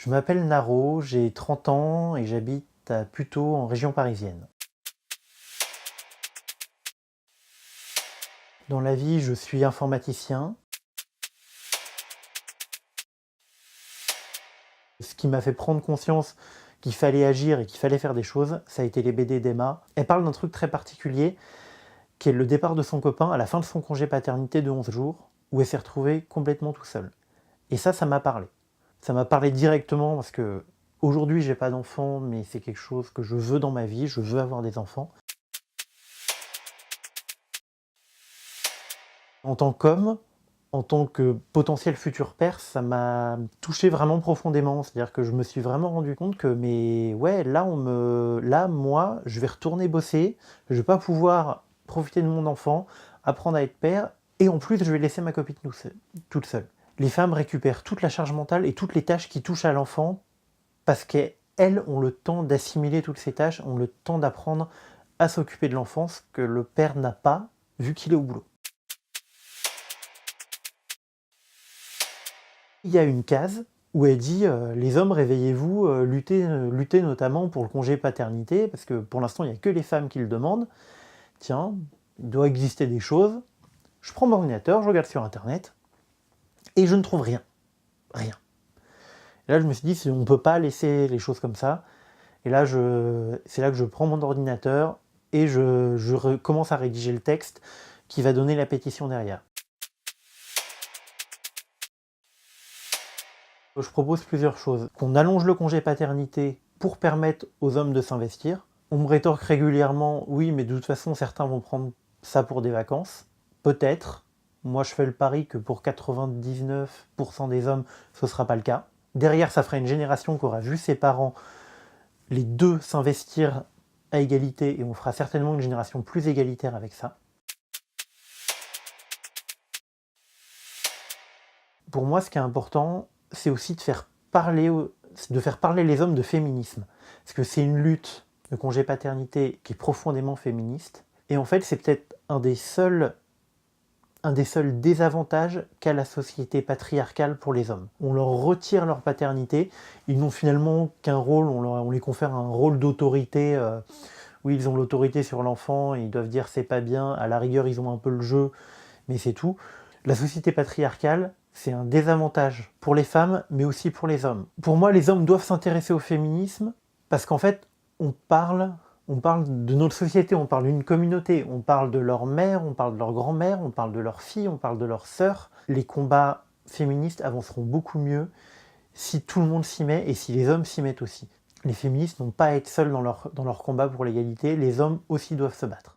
Je m'appelle Naro, j'ai 30 ans et j'habite à Puteaux en région parisienne. Dans la vie, je suis informaticien. Ce qui m'a fait prendre conscience qu'il fallait agir et qu'il fallait faire des choses, ça a été les BD d'Emma. Elle parle d'un truc très particulier, qui est le départ de son copain à la fin de son congé paternité de 11 jours, où elle s'est retrouvée complètement tout seule. Et ça m'a parlé. Ça m'a parlé directement parce que aujourd'hui j'ai pas d'enfants, mais c'est quelque chose que je veux dans ma vie, je veux avoir des enfants. En tant qu'homme, en tant que potentiel futur père, ça m'a touché vraiment profondément. C'est-à-dire que je me suis vraiment rendu compte que, mais ouais, là, moi, je vais retourner bosser, je vais pas pouvoir profiter de mon enfant, apprendre à être père, et en plus, je vais laisser ma copine toute seule. Les femmes récupèrent toute la charge mentale et toutes les tâches qui touchent à l'enfant parce qu'elles ont le temps d'assimiler toutes ces tâches, ont le temps d'apprendre à s'occuper de l'enfant, ce que le père n'a pas, vu qu'il est au boulot. Il y a une case où elle dit les hommes, réveillez-vous, luttez notamment pour le congé paternité, parce que pour l'instant, il n'y a que les femmes qui le demandent. Tiens, il doit exister des choses. Je prends mon ordinateur, je regarde sur Internet, et je ne trouve rien. Rien. Et là, je me suis dit, on ne peut pas laisser les choses comme ça. Et là, c'est là que je prends mon ordinateur et je commence à rédiger le texte qui va donner la pétition derrière. Je propose plusieurs choses. Qu'on allonge le congé paternité pour permettre aux hommes de s'investir. On me rétorque régulièrement, oui, mais de toute façon, certains vont prendre ça pour des vacances. Peut-être. Moi, je fais le pari que pour 99% des hommes, ce ne sera pas le cas. Derrière, ça fera une génération qui aura vu ses parents, les deux, s'investir à égalité, et on fera certainement une génération plus égalitaire avec ça. Pour moi, ce qui est important, c'est aussi de faire parler les hommes de féminisme. Parce que c'est une lutte de congé paternité qui est profondément féministe. Et en fait, c'est peut-être un des seuls désavantages qu'a la société patriarcale pour les hommes. On leur retire leur paternité, ils n'ont finalement qu'un rôle, on les confère un rôle d'autorité. Oui, ils ont l'autorité sur l'enfant, ils doivent dire c'est pas bien, à la rigueur ils ont un peu le jeu, mais c'est tout. La société patriarcale, c'est un désavantage pour les femmes, mais aussi pour les hommes. Pour moi, les hommes doivent s'intéresser au féminisme, parce qu'en fait, on parle de notre société, on parle d'une communauté, on parle de leur mère, on parle de leur grand-mère, on parle de leurs filles, on parle de leurs sœurs. Les combats féministes avanceront beaucoup mieux si tout le monde s'y met et si les hommes s'y mettent aussi. Les féministes n'ont pas à être seuls dans leur combat pour l'égalité, les hommes aussi doivent se battre.